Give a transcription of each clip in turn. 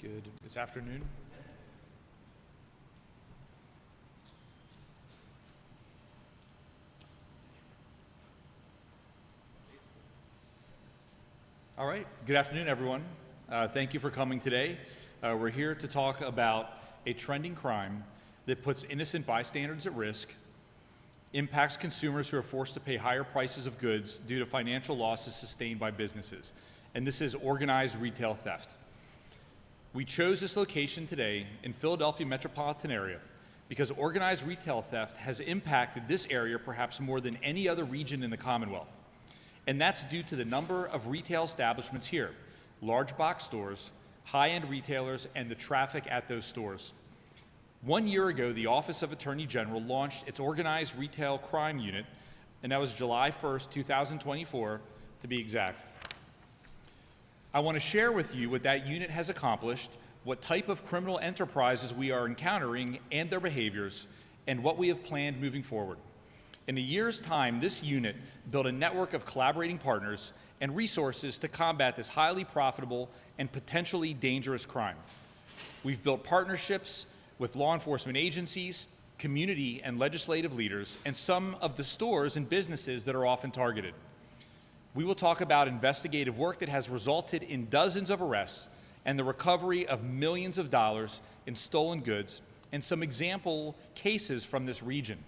Good. This afternoon. All right. Good afternoon, everyone. Thank you for coming today. We're here to talk about a trending crime that puts innocent bystanders at risk, impacts consumers who are forced to pay higher prices of goods due to financial losses sustained by businesses. And this is organized retail theft. We chose this location today in Philadelphia metropolitan area because organized retail theft has impacted this area perhaps more than any other region in the Commonwealth. And that's due to the number of retail establishments here, large box stores, high-end retailers, and the traffic at those stores. 1 year ago, the Office of Attorney General launched its Organized Retail Crime Unit, and that was July 1st, 2024, to be exact. I want to share with you what that unit has accomplished, what type of criminal enterprises we are encountering and their behaviors, and what we have planned moving forward. In a year's time, this unit built a network of collaborating partners and resources to combat this highly profitable and potentially dangerous crime. We've built partnerships with law enforcement agencies, community and legislative leaders, and some of the stores and businesses that are often targeted. We will talk about investigative work that has resulted in dozens of arrests and the recovery of millions of dollars in stolen goods and some example cases from this region.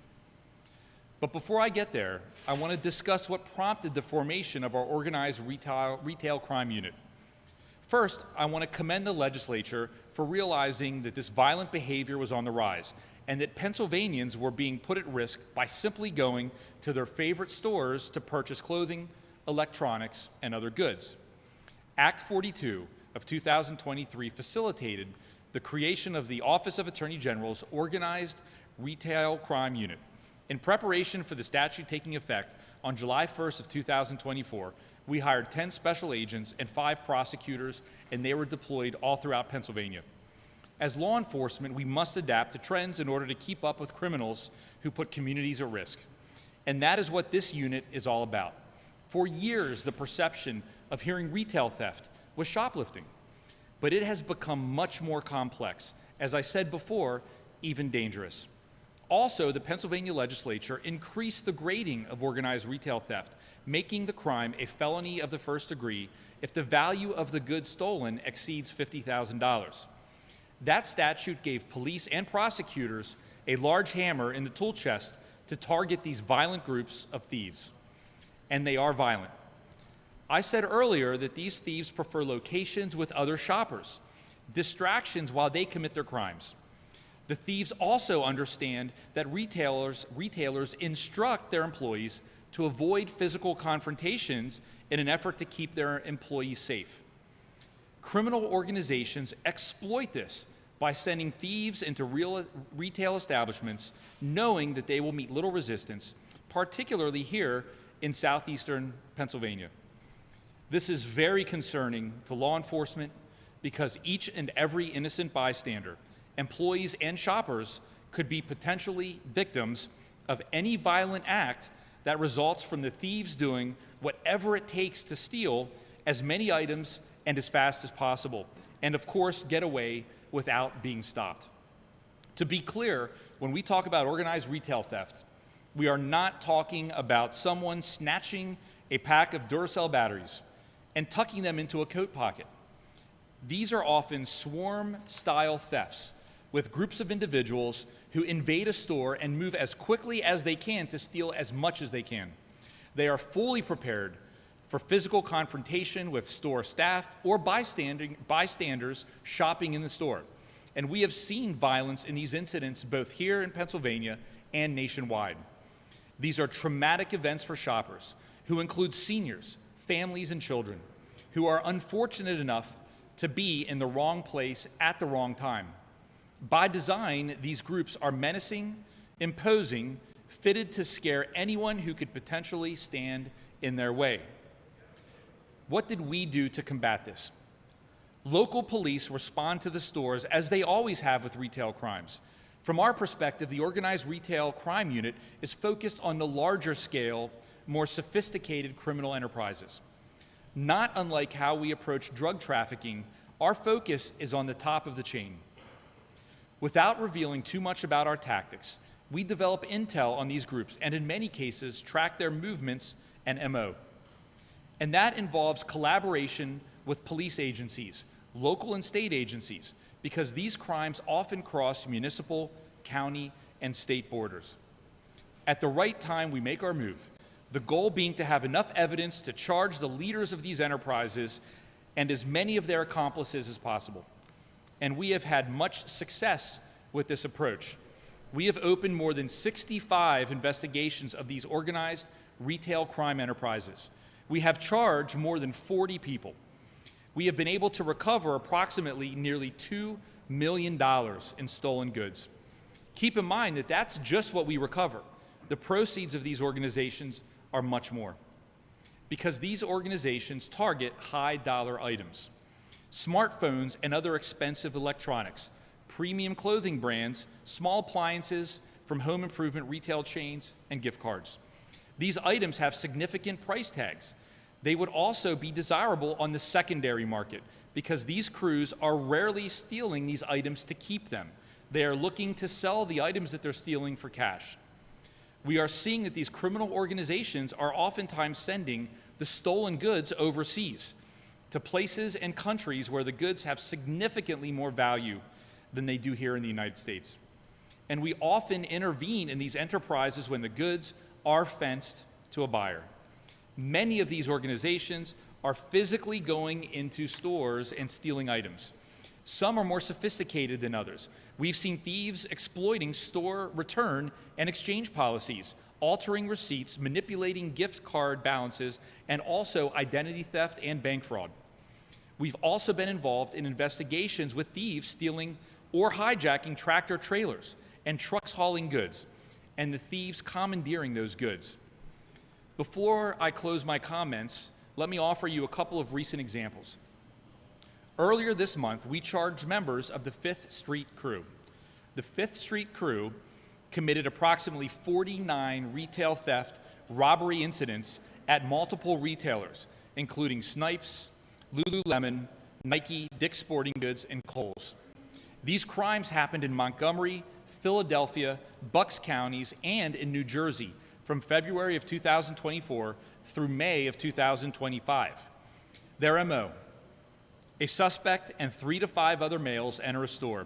But before I get there, I want to discuss what prompted the formation of our Organized Retail Crime Unit. First, I want to commend the legislature for realizing that this violent behavior was on the rise and that Pennsylvanians were being put at risk by simply going to their favorite stores to purchase clothing, electronics, and other goods. Act 42 of 2023 facilitated the creation of the Office of Attorney General's Organized Retail Crime Unit. In preparation for the statute taking effect on July 1st of 2024, we hired 10 special agents and 5 prosecutors, and they were deployed all throughout Pennsylvania. As law enforcement, we must adapt to trends in order to keep up with criminals who put communities at risk. And that is what this unit is all about. For years, the perception of hearing retail theft was shoplifting, but it has become much more complex. As I said before, even dangerous. Also, the Pennsylvania legislature increased the grading of organized retail theft, making the crime a felony of the first degree if the value of the goods stolen exceeds $50,000. That statute gave police and prosecutors a large hammer in the tool chest to target these violent groups of thieves. And they are violent. I said earlier that these thieves prefer locations with other shoppers, distractions while they commit their crimes. The thieves also understand that retailers instruct their employees to avoid physical confrontations in an effort to keep their employees safe. Criminal organizations exploit this by sending thieves into retail establishments knowing that they will meet little resistance, particularly here in southeastern Pennsylvania. This is very concerning to law enforcement because each and every innocent bystander, employees and shoppers, could be potentially victims of any violent act that results from the thieves doing whatever it takes to steal as many items and as fast as possible, and of course get away without being stopped. To be clear, when we talk about organized retail theft, we are not talking about someone snatching a pack of Duracell batteries and tucking them into a coat pocket. These are often swarm-style thefts with groups of individuals who invade a store and move as quickly as they can to steal as much as they can. They are fully prepared for physical confrontation with store staff or bystanders shopping in the store. And we have seen violence in these incidents both here in Pennsylvania and nationwide. These are traumatic events for shoppers who include seniors, families, and children who are unfortunate enough to be in the wrong place at the wrong time. By design, these groups are menacing, imposing, fitted to scare anyone who could potentially stand in their way. What did we do to combat this? Local police respond to the stores as they always have with retail crimes. From our perspective, the Organized Retail Crime Unit is focused on the larger scale, more sophisticated criminal enterprises. Not unlike how we approach drug trafficking our focus is on the top of the chain. Without revealing too much about our tactics, we develop intel on these groups and in many cases track their movements and MO. And that involves collaboration with police agencies, local and state agencies, because these crimes often cross municipal, county, and state borders. At the right time, we make our move, the goal being to have enough evidence to charge the leaders of these enterprises and as many of their accomplices as possible. And we have had much success with this approach. We have opened more than 65 investigations of these organized retail crime enterprises. We have charged more than 40 people. We have been able to recover approximately nearly $2 million in stolen goods. Keep in mind that that's just what we recover. The proceeds of these organizations are much more, because these organizations target high-dollar items, smartphones and other expensive electronics, premium clothing brands, small appliances from home improvement retail chains, and gift cards. These items have significant price tags. They would also be desirable on the secondary market because these crews are rarely stealing these items to keep them. They are looking to sell the items that they're stealing for cash. We are seeing that these criminal organizations are oftentimes sending the stolen goods overseas to places and countries where the goods have significantly more value than they do here in the United States. And we often intervene in these enterprises when the goods are fenced to a buyer. Many of these organizations are physically going into stores and stealing items. Some are more sophisticated than others. We've seen thieves exploiting store return and exchange policies, altering receipts, manipulating gift card balances, and also identity theft and bank fraud. We've also been involved in investigations with thieves stealing or hijacking tractor trailers and trucks hauling goods, and the thieves commandeering those goods. Before I close my comments, let me offer you a couple of recent examples. Earlier this month, we charged members of the Fifth Street Crew. The Fifth Street Crew committed approximately 49 retail theft robbery incidents at multiple retailers, including Snipes, Lululemon, Nike, Dick's Sporting Goods, and Kohl's. These crimes happened in Montgomery, Philadelphia, Bucks counties, and in New Jersey from February of 2024 through May of 2025. Their MO: a suspect and 3 to 5 other males enter a store.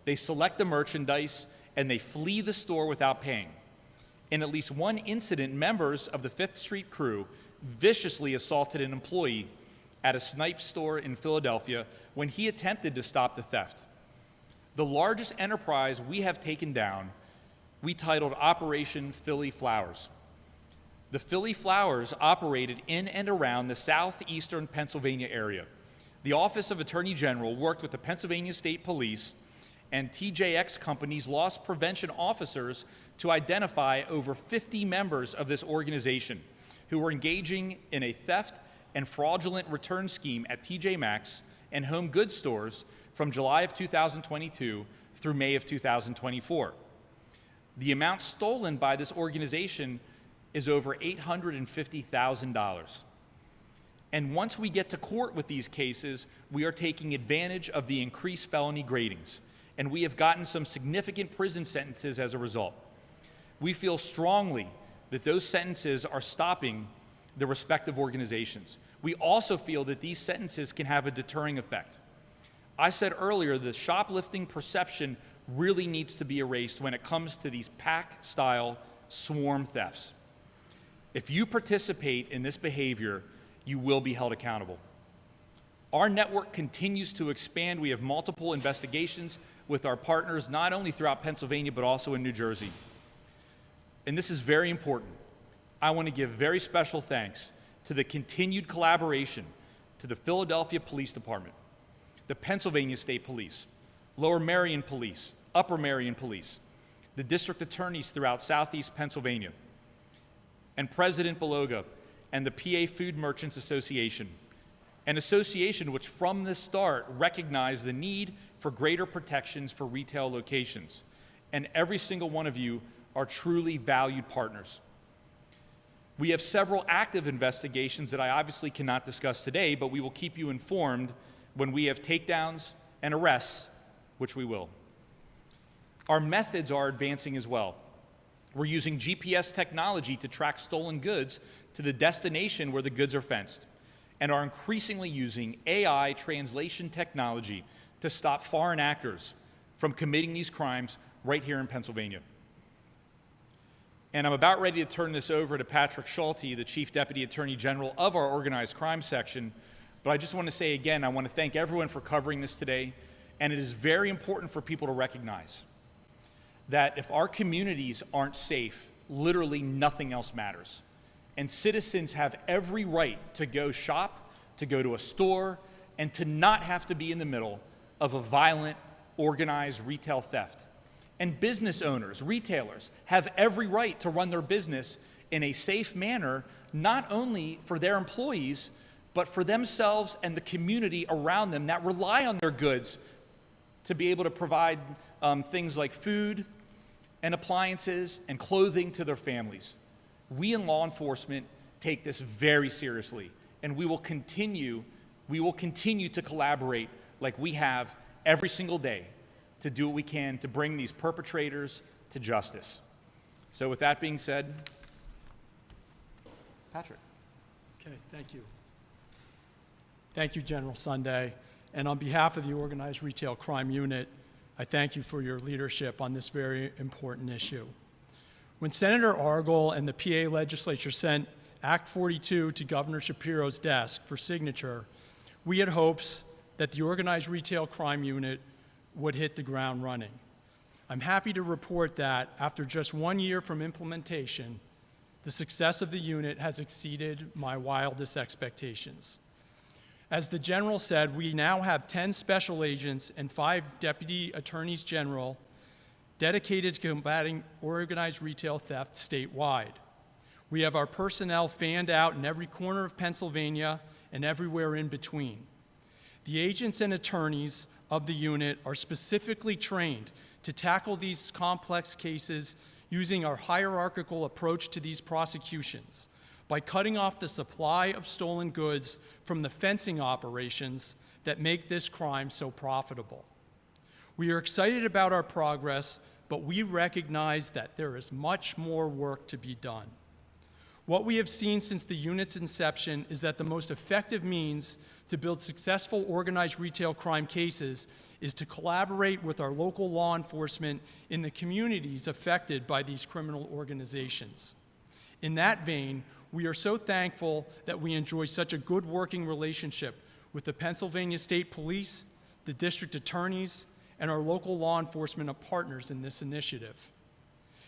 They select the merchandise and they flee the store without paying. In at least one incident, members of the Fifth Street Crew viciously assaulted an employee at a Snipes store in Philadelphia when he attempted to stop the theft. The largest enterprise we have taken down, we titled Operation Philly Flowers. The Philly Flowers operated in and around the southeastern Pennsylvania area. The Office of Attorney General worked with the Pennsylvania State Police and TJX Company's loss prevention officers to identify over 50 members of this organization who were engaging in a theft and fraudulent return scheme at TJ Maxx and home goods stores from July of 2022 through May of 2024. The amount stolen by this organization is over $850,000. And once we get to court with these cases, we are taking advantage of the increased felony gradings, and we have gotten some significant prison sentences as a result. We feel strongly that those sentences are stopping the respective organizations. We also feel that these sentences can have a deterring effect. I said earlier, the shoplifting perception really needs to be erased when it comes to these pack-style swarm thefts. If you participate in this behavior, you will be held accountable. Our network continues to expand. We have multiple investigations with our partners, not only throughout Pennsylvania, but also in New Jersey. And this is very important. I want to give very special thanks to the continued collaboration to the Philadelphia Police Department, the Pennsylvania State Police, Lower Merion Police, Upper Merion Police, the district attorneys throughout Southeast Pennsylvania, and President Beloga and the PA Food Merchants Association, an association which from the start recognized the need for greater protections for retail locations. And every single one of you are truly valued partners. We have several active investigations that I obviously cannot discuss today, but we will keep you informed when we have takedowns and arrests, which we will. Our methods are advancing as well. We're using GPS technology to track stolen goods to the destination where the goods are fenced, and are increasingly using AI translation technology to stop foreign actors from committing these crimes right here in Pennsylvania. And I'm about ready to turn this over to Patrick Schulte, the Chief Deputy Attorney General of our Organized Crime Section. But I just want to say again, I want to thank everyone for covering this today. And it is very important for people to recognize that if our communities aren't safe, literally nothing else matters. And citizens have every right to go shop, to go to a store, and to not have to be in the middle of a violent, organized retail theft. And business owners, retailers, have every right to run their business in a safe manner, not only for their employees, but for themselves and the community around them that rely on their goods to be able to provide things like food and appliances and clothing to their families. We in law enforcement take this very seriously, and we will continue to collaborate like we have every single day to do what we can to bring these perpetrators to justice. So with that being said, Patrick. Okay, thank you. Thank you, General Sunday. And on behalf of the Organized Retail Crime Unit, I thank you for your leadership on this very important issue. When Senator Argyle and the PA legislature sent Act 42 to Governor Shapiro's desk for signature, we had hopes that the Organized Retail Crime Unit would hit the ground running. I'm happy to report that after just 1 year from implementation, the success of the unit has exceeded my wildest expectations. As the General said, we now have 10 special agents and 5 deputy attorneys general dedicated to combating organized retail theft statewide. We have our personnel fanned out in every corner of Pennsylvania and everywhere in between. The agents and attorneys of the unit are specifically trained to tackle these complex cases using our hierarchical approach to these prosecutions by cutting off the supply of stolen goods from the fencing operations that make this crime so profitable. We are excited about our progress, but we recognize that there is much more work to be done. What we have seen since the unit's inception is that the most effective means to build successful organized retail crime cases is to collaborate with our local law enforcement in the communities affected by these criminal organizations. In that vein, we are so thankful that we enjoy such a good working relationship with the Pennsylvania State Police, the district attorneys, and our local law enforcement partners in this initiative.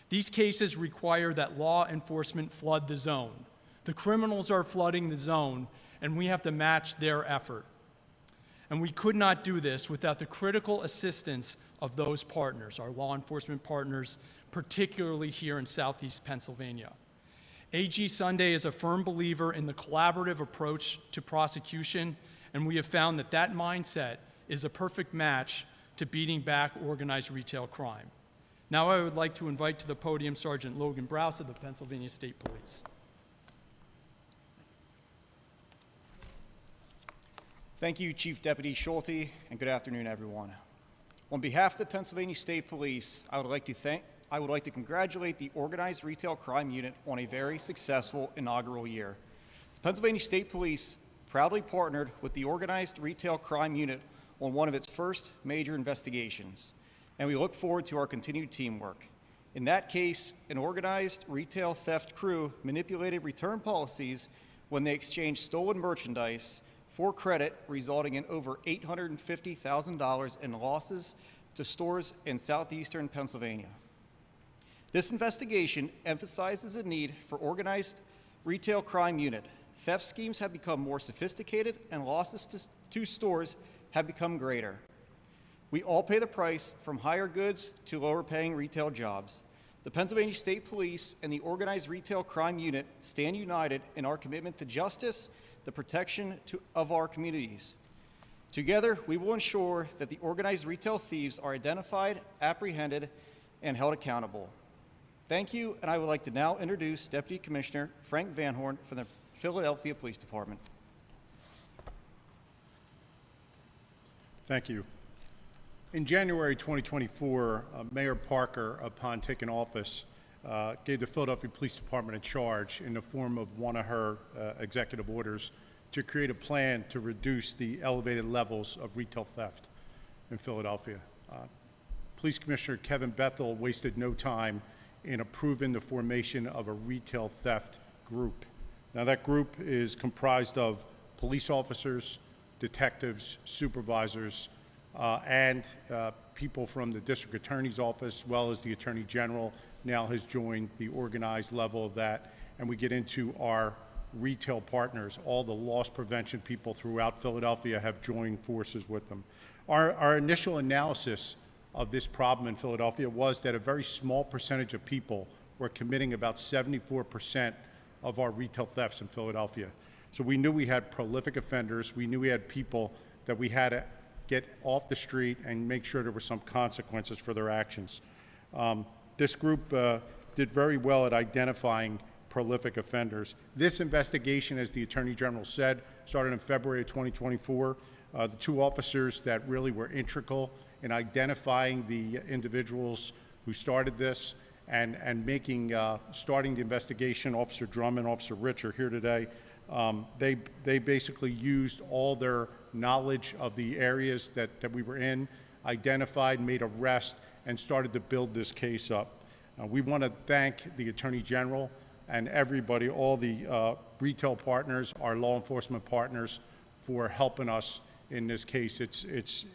These cases require that law enforcement flood the zone. The criminals are flooding the zone, and we have to match their effort. And we could not do this without the critical assistance of those partners, our law enforcement partners, particularly here in Southeast Pennsylvania. AG Sunday is a firm believer in the collaborative approach to prosecution, and we have found that that mindset is a perfect match to beating back organized retail crime. Now I would like to invite to the podium Sergeant Logan Browse of the Pennsylvania State Police. Thank you, Chief Deputy Schulte, and good afternoon, everyone. On behalf of the Pennsylvania State Police, I would like to congratulate the Organized Retail Crime Unit on a very successful inaugural year. The Pennsylvania State Police proudly partnered with the Organized Retail Crime Unit on one of its first major investigations, and we look forward to our continued teamwork. In that case, an organized retail theft crew manipulated return policies when they exchanged stolen merchandise for credit, resulting in over $850,000 in losses to stores in southeastern Pennsylvania. This investigation emphasizes the need for organized retail crime unit. Theft schemes have become more sophisticated and losses to stores have become greater. We all pay the price, from higher goods to lower paying retail jobs. The Pennsylvania State Police and the Organized Retail Crime Unit stand united in our commitment to justice, the protection of our communities. Together, we will ensure that the organized retail thieves are identified, apprehended, and held accountable. Thank you, and I would like to now introduce Deputy Commissioner Frank Van Horn from the Philadelphia Police Department. Thank you. In January 2024, Mayor Parker, upon taking office, gave the Philadelphia Police Department a charge in the form of one of her executive orders to create a plan to reduce the elevated levels of retail theft in Philadelphia. Police Commissioner Kevin Bethel wasted no time in approving the formation of a retail theft group. Now, that group is comprised of police officers, detectives, supervisors, and people from the district attorney's office, as well as the attorney general now has joined the organized level of that. And we get into our retail partners. All the loss prevention people throughout Philadelphia have joined forces with them. Our initial analysis of this problem in Philadelphia was that a very small percentage of people were committing about 74% of our retail thefts in Philadelphia. So we knew we had prolific offenders. We knew we had people that we had to get off the street and make sure there were some consequences for their actions. This group did very well at identifying prolific offenders. This investigation, as the Attorney General said, started in February of 2024. The two officers that really were integral in identifying the individuals who started this and starting the investigation, Officer Drum and Officer Rich are here today. They basically used all their knowledge of the areas that we were in, identified, made arrests, and started to build this case up. We want to thank the Attorney General and everybody, all the retail partners, our law enforcement partners, for helping us in this case. It's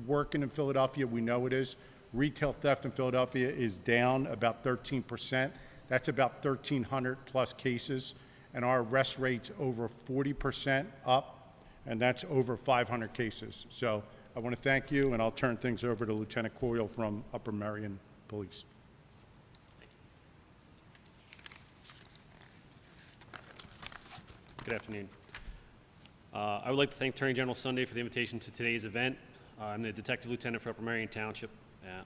working in Philadelphia. We know it is. Retail theft in Philadelphia is down about 13%. That's about 1,300 plus cases. And our arrest rate's over 40% up, and that's over 500 cases. So I want to thank you, and I'll turn things over to Lieutenant Coyle from Upper Merion Police. Good afternoon. I would like to thank Attorney General Sunday for the invitation to today's event. I'm the Detective Lieutenant for Upper Merion Township.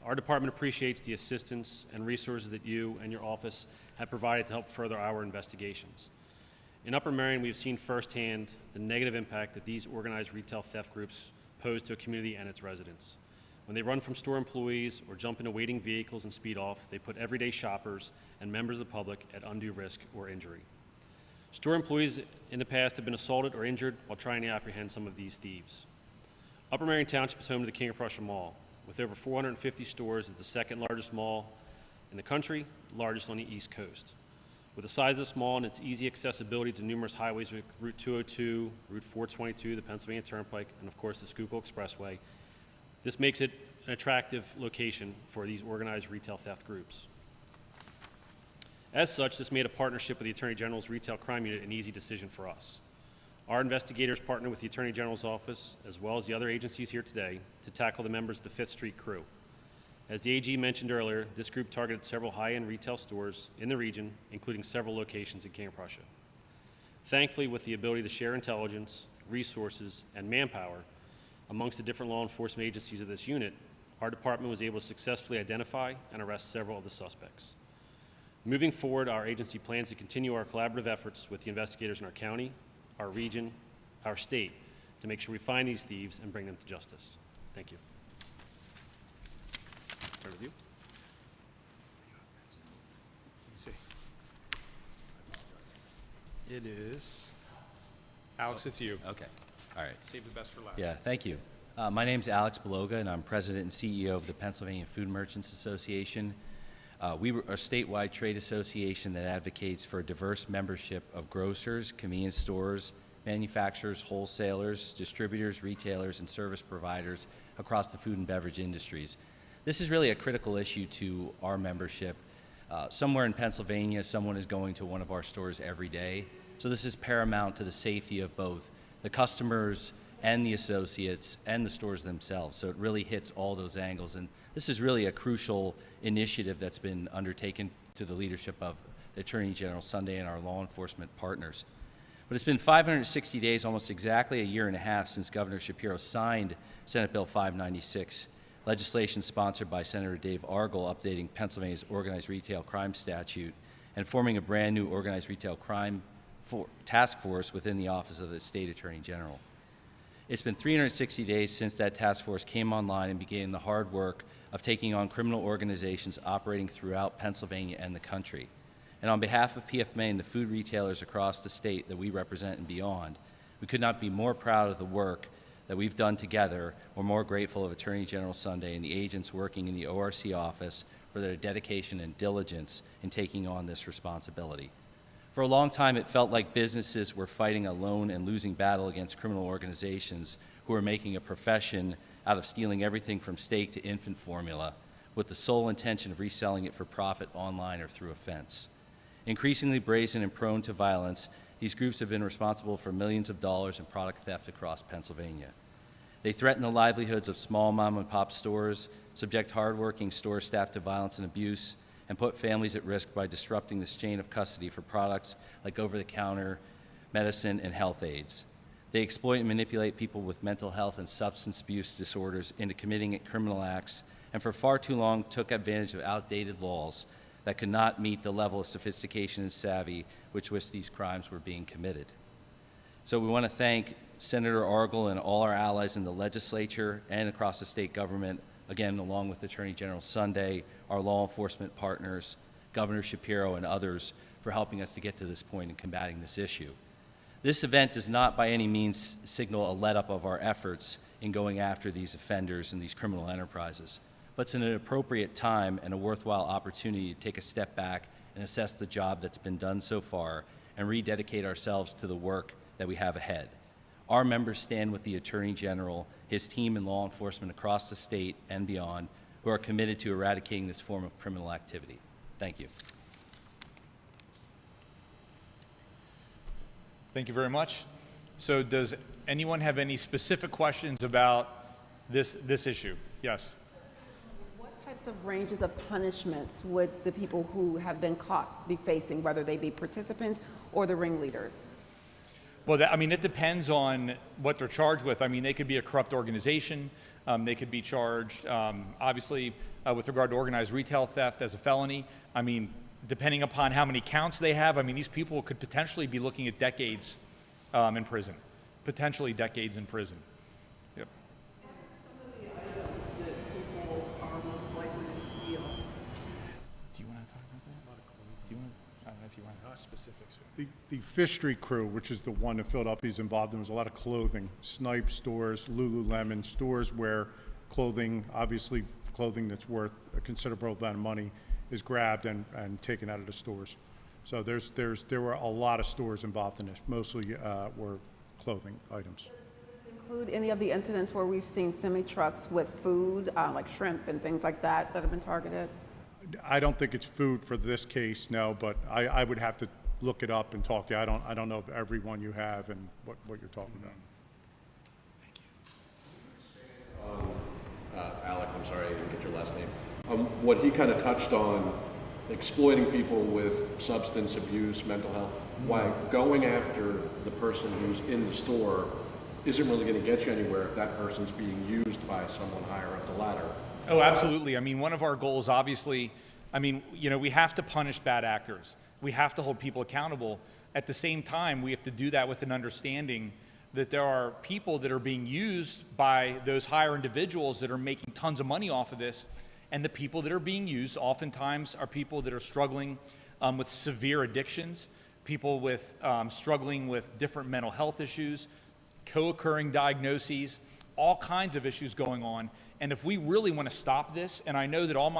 Our department appreciates the assistance and resources that you and your office have provided to help further our investigations. In Upper Merion, we've seen firsthand the negative impact that these organized retail theft groups pose to a community and its residents. When they run from store employees or jump into waiting vehicles and speed off, they put everyday shoppers and members of the public at undue risk or injury. Store employees in the past have been assaulted or injured while trying to apprehend some of these thieves. Upper Merion Township is home to the King of Prussia Mall. With over 450 stores, it's the second largest mall in the country, largest on the East Coast. With the size of this mall and its easy accessibility to numerous highways like Route 202, Route 422, the Pennsylvania Turnpike, and of course the Schuylkill Expressway, this makes it an attractive location for these organized retail theft groups. As such, this made a partnership with the Attorney General's Retail Crime Unit an easy decision for us. Our investigators partner with the Attorney General's office, as well as the other agencies here today, to tackle the members of the Fifth Street crew. As the AG mentioned earlier, this group targeted several high-end retail stores in the region, including several locations in King of Prussia. Thankfully, with the ability to share intelligence, resources, and manpower amongst the different law enforcement agencies of this unit, our department was able to successfully identify and arrest several of the suspects. Moving forward, our agency plans to continue our collaborative efforts with the investigators in our county, our region, our state, to make sure we find these thieves and bring them to justice. Thank you. Start with you. It is. Alex, it's you. Okay. All right. Save the best for last. Yeah, thank you. My name's Alex Beloga, and I'm president and CEO of the Pennsylvania Food Merchants Association. We are a statewide trade association that advocates for a diverse membership of grocers, convenience stores, manufacturers, wholesalers, distributors, retailers, and service providers across the food and beverage industries. This is really a critical issue to our membership. Somewhere in Pennsylvania, someone is going to one of our stores every day. So this is paramount to the safety of both the customers and the associates and the stores themselves. So it really hits all those angles. And this is really a crucial initiative that's been undertaken to the leadership of Attorney General Sunday and our law enforcement partners. But it's been 560 days, almost exactly a year and a half, since Governor Shapiro signed Senate Bill 596, legislation sponsored by Senator Dave Argel, updating Pennsylvania's organized retail crime statute and forming a brand new organized retail crime task force within the Office of the State Attorney General. It's been 360 days since that task force came online and began the hard work of taking on criminal organizations operating throughout Pennsylvania and the country. And on behalf of PFMA and the food retailers across the state that we represent and beyond, we could not be more proud of the work that we've done together or more grateful of Attorney General Sunday and the agents working in the ORC office for their dedication and diligence in taking on this responsibility. For a long time, it felt like businesses were fighting a lone and losing battle against criminal organizations who were making a profession out of stealing everything from steak to infant formula with the sole intention of reselling it for profit online or through a fence. Increasingly brazen and prone to violence, these groups have been responsible for millions of dollars in product theft across Pennsylvania. They threaten the livelihoods of small mom-and-pop stores, subject hardworking store staff to violence and abuse, and put families at risk by disrupting this chain of custody for products like over-the-counter medicine and health aids. They exploit and manipulate people with mental health and substance abuse disorders into committing criminal acts, and for far too long took advantage of outdated laws that could not meet the level of sophistication and savvy with which these crimes were being committed. So we want to thank Senator Argel and all our allies in the legislature and across the state government, again, along with Attorney General Sunday, our law enforcement partners, Governor Shapiro, and others for helping us to get to this point in combating this issue. This event does not by any means signal a let-up of our efforts in going after these offenders and these criminal enterprises, but it's an appropriate time and a worthwhile opportunity to take a step back and assess the job that's been done so far and rededicate ourselves to the work that we have ahead. Our members stand with the Attorney General, his team, and law enforcement across the state and beyond who are committed to eradicating this form of criminal activity. Thank you. Thank you very much. So does anyone have any specific questions about this issue? Yes. What types of ranges of punishments would the people who have been caught be facing, whether they be participants or the ringleaders? Well, it depends on what they're charged with. I mean, they could be a corrupt organization. They could be charged, obviously, with regard to organized retail theft as a felony. I mean, depending upon how many counts they have, I mean, these people could potentially be looking at decades in prison, potentially decades in prison. Yep. Some of the items that people are most likely to steal. Do you want to talk about that? Do you want to, I don't know if you want specifics. The Fish Street crew, which is the one that Philadelphia's involved in, was a lot of clothing, Snipe stores, Lululemon stores where clothing, obviously clothing that's worth a considerable amount of money, is grabbed and taken out of the stores. So there were a lot of stores involved in this. Mostly were clothing items. Include any of the incidents where we've seen semi-trucks with food, like shrimp and things like that, that have been targeted? I don't think it's food for this case, no, but I would have to look it up and talk to you. I don't know if every one you have and what you're talking about. Alec, I'm sorry, I didn't get your last name. What he kind of touched on, exploiting people with substance abuse, mental health, why going after the person who's in the store isn't really going to get you anywhere if that person's being used by someone higher up the ladder. Oh, absolutely. I mean, one of our goals, obviously, we have to punish bad actors. We have to hold people accountable. At the same time, we have to do that with an understanding that there are people that are being used by those higher individuals that are making tons of money off of this. And the people that are being used oftentimes are people that are struggling with severe addictions, people with struggling with different mental health issues, co-occurring diagnoses, all kinds of issues going on. And if we really want to stop this, and I know that all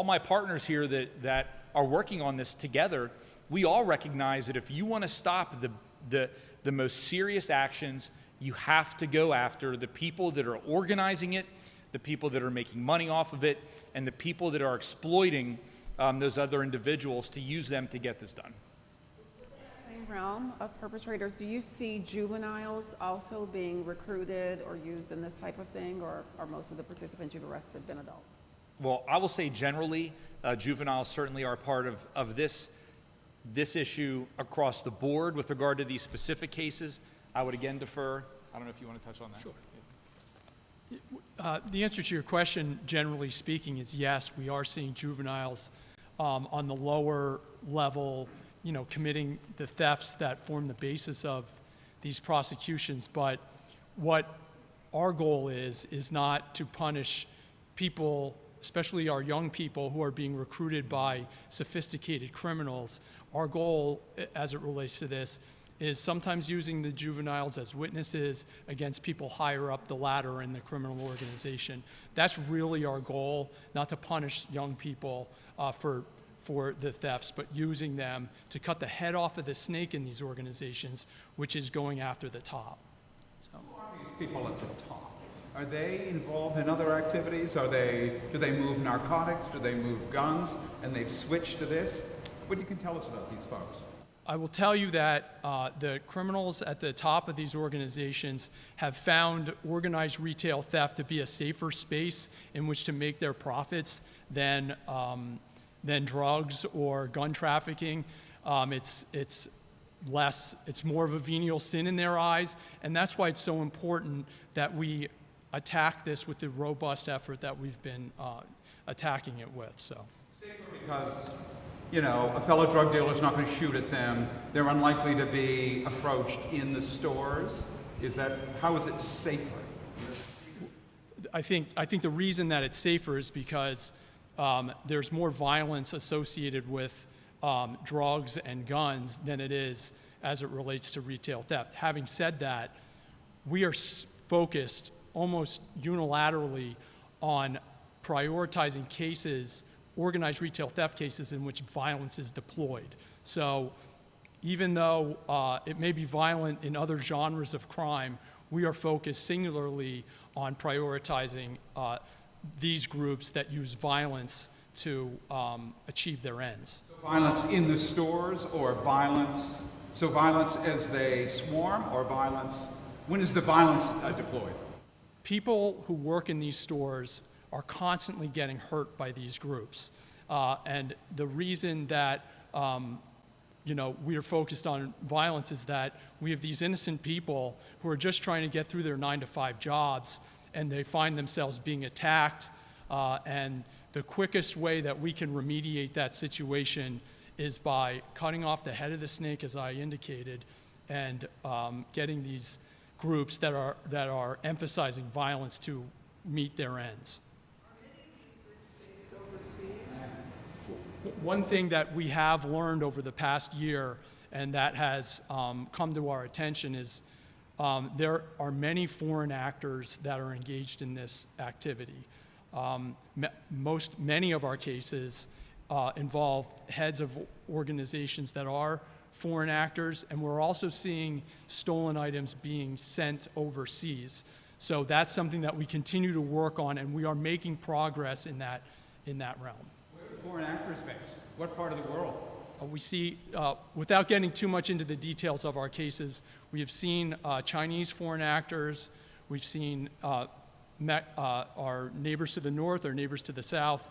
my partners here that are working on this together, we all recognize that if you want to stop the most serious actions, you have to go after the people that are organizing it, the people that are making money off of it, and the people that are exploiting those other individuals to use them to get this done. Same realm of perpetrators, do you see juveniles also being recruited or used in this type of thing, or are most of the participants you've arrested been adults? Well, I will say generally, juveniles certainly are part of this issue across the board. With regard to these specific cases, I would again defer. I don't know if you want to touch on that. Sure. The answer to your question, generally speaking, is yes, we are seeing juveniles on the lower level, committing the thefts that form the basis of these prosecutions. But what our goal is not to punish people, especially our young people who are being recruited by sophisticated criminals. Our goal, as it relates to this, is sometimes using the juveniles as witnesses against people higher up the ladder in the criminal organization. That's really our goal, not to punish young people for the thefts, but using them to cut the head off of the snake in these organizations, which is going after the top. So. Who are these people at the top? Are they involved in other activities? Do they move narcotics? Do they move guns? And they've switched to this? What you can tell us about these folks? I will tell you that the criminals at the top of these organizations have found organized retail theft to be a safer space in which to make their profits than drugs or gun trafficking. It's more of a venial sin in their eyes, and that's why it's so important that we attack this with the robust effort that we've been attacking it with. So. Because, you know, a fellow drug dealer is not going to shoot at them. They're unlikely to be approached in the stores. How is it safer? I think the reason that it's safer is because there's more violence associated with drugs and guns than it is as it relates to retail theft. Having said that, we are focused almost unilaterally on prioritizing cases, organized retail theft cases in which violence is deployed. So even though it may be violent in other genres of crime, we are focused singularly on prioritizing these groups that use violence to achieve their ends. So violence in the stores, or violence as they swarm, or violence? When is the violence deployed? People who work in these stores are constantly getting hurt by these groups. And the reason that we are focused on violence is that we have these innocent people who are just trying to get through their 9-to-5 jobs, and they find themselves being attacked. And the quickest way that we can remediate that situation is by cutting off the head of the snake, as I indicated, and getting these groups that are emphasizing violence to meet their ends. One thing that we have learned over the past year, and that has come to our attention, is there are many foreign actors that are engaged in this activity. Many of our cases involve heads of organizations that are foreign actors, and we're also seeing stolen items being sent overseas. So that's something that we continue to work on, and we are making progress in that realm. Where are foreign actors based? What part of the world? We see, without getting too much into the details of our cases, we have seen Chinese foreign actors, we've seen our neighbors to the north, our neighbors to the south,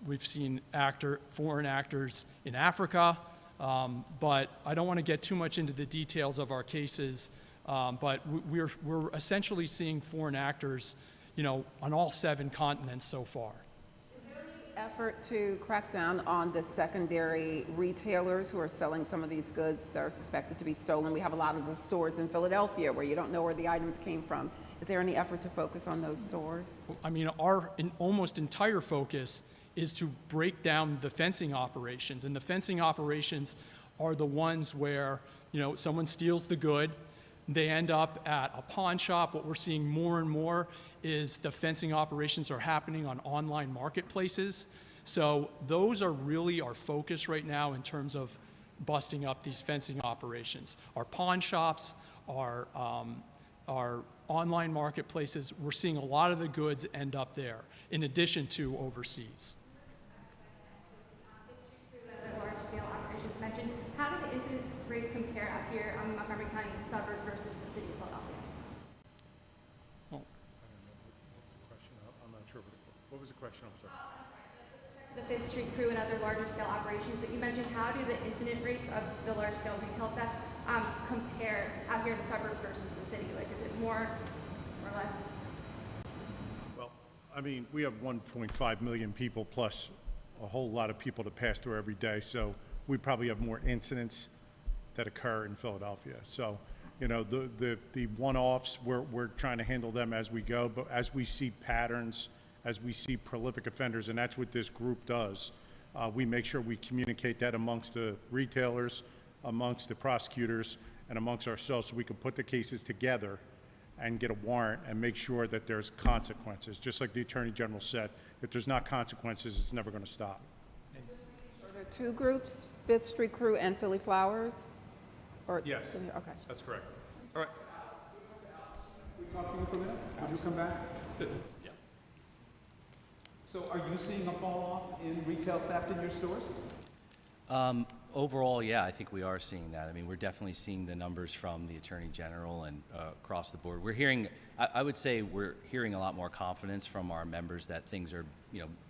we've seen foreign actors in Africa, but I don't want to get too much into the details of our cases, but we're essentially seeing foreign actors, on all 7 continents so far. Effort to crack down on the secondary retailers who are selling some of these goods that are suspected to be stolen? We have a lot of those stores in Philadelphia where you don't know where the items came from. Is there any effort to focus on those stores? I mean, our almost entire focus is to break down the fencing operations, and the fencing operations are the ones where, someone steals the good, they end up at a pawn shop. What we're seeing more and more is the fencing operations are happening on online marketplaces. So those are really our focus right now in terms of busting up these fencing operations. Our pawn shops, our online marketplaces, we're seeing a lot of the goods end up there, in addition to overseas. Large-scale operations mentioned. How do the incident rates compare out here on the Montgomery County suburb versus the city of Philadelphia? What was the question? I'm sorry. The Fifth Street crew and other larger scale operations that you mentioned, how do the incident rates of the large scale retail theft compare out here in the suburbs versus the city? Like, is it more or less? Well, I mean, we have 1.5 million people plus a whole lot of people to pass through every day, so we probably have more incidents that occur in Philadelphia. So, You know, the one-offs, we're trying to handle them as we go, but as we see patterns, as we see prolific offenders, and that's what this group does, we make sure we communicate that amongst the retailers, amongst the prosecutors, and amongst ourselves, so we can put the cases together and get a warrant and make sure that there's consequences. Just like the Attorney General said, if there's not consequences, it's never going to stop. Are there two groups, Fifth Street Crew and Philly Flowers? Or, Yes. Okay. That's correct. All right. We talk to you for a minute? Would you come back? Yeah. So are you seeing a fall off in retail theft in your stores? Overall, yeah, I think we are seeing that. I mean, we're definitely seeing the numbers from the Attorney General and across the board. We're hearing, I would say we're hearing a lot more confidence from our members that things are,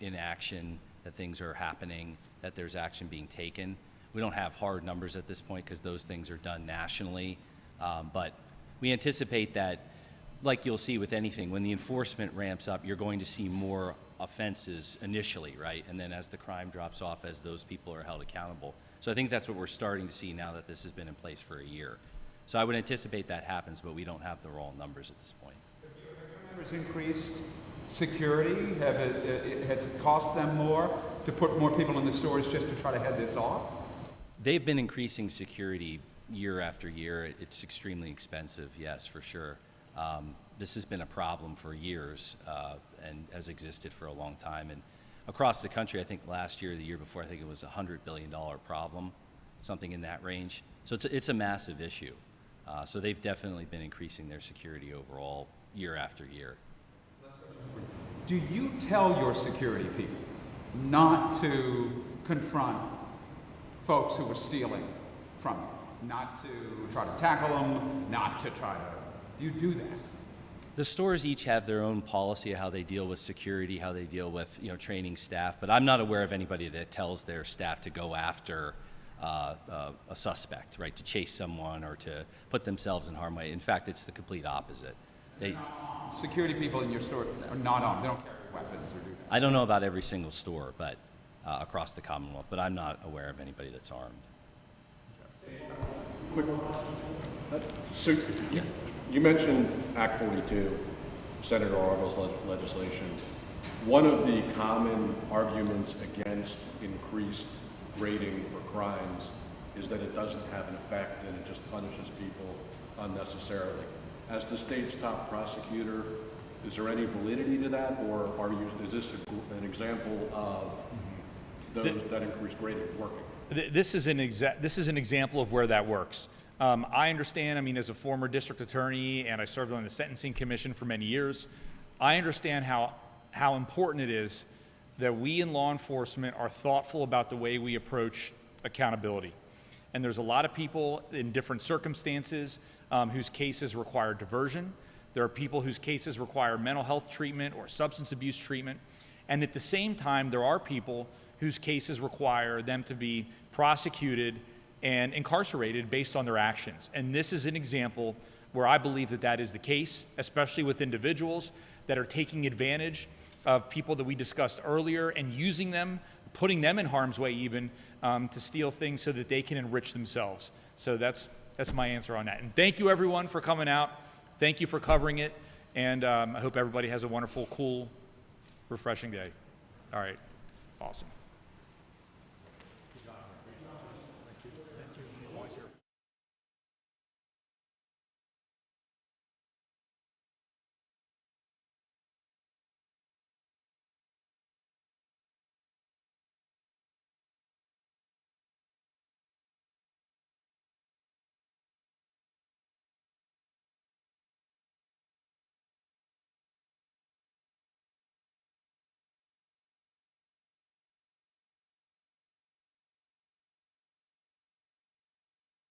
in action, that things are happening, that there's action being taken. We don't have hard numbers at this point because those things are done nationally, but we anticipate that, like you'll see with anything, when the enforcement ramps up, you're going to see more offenses initially, right? And then as the crime drops off, as those people are held accountable. So I think that's what we're starting to see now that this has been in place for a year. So I would anticipate that happens, but we don't have the raw numbers at this point. Have your members increased security? Has it cost them more to put more people in the stores just to try to head this off? They've been increasing security year after year. It's extremely expensive, yes, for sure. This has been a problem for years and has existed for a long time. And across the country, I think last year or the year before, I think it was a $100 billion problem, something in that range. So it's a massive issue. So they've definitely been increasing their security overall year after year. Do you tell your security people not to confront folks who are stealing from you? Not to try to tackle them, not to try to... Do you do that? The stores each have their own policy of how they deal with security, how they deal with training staff, but I'm not aware of anybody that tells their staff to go after a suspect, right, to chase someone or to put themselves in harm's way. In fact, it's the complete opposite. Security people in your store are not armed. They don't carry weapons or do that. I don't know about every single store, but across the Commonwealth, but I'm not aware of anybody that's armed. Quick, so you mentioned Act 42, Senator Argle's legislation. One of the common arguments against increased grading for crimes is that it doesn't have an effect and it just punishes people unnecessarily. As the state's top prosecutor, is there any validity to that, or is this an example of that increased grading working? This is an example of where that works. I understand, I mean, as a former district attorney, and I served on the Sentencing Commission for many years, I understand how important it is that we in law enforcement are thoughtful about the way we approach accountability. And there's a lot of people in different circumstances whose cases require diversion. There are people whose cases require mental health treatment or substance abuse treatment. And at the same time, there are people whose cases require them to be prosecuted and incarcerated based on their actions. And this is an example where I believe that that is the case, especially with individuals that are taking advantage of people that we discussed earlier and using them, putting them in harm's way even, to steal things so that they can enrich themselves. So that's my answer on that. And thank you everyone for coming out. Thank you for covering it. And I hope everybody has a wonderful, cool, refreshing day. All right, awesome.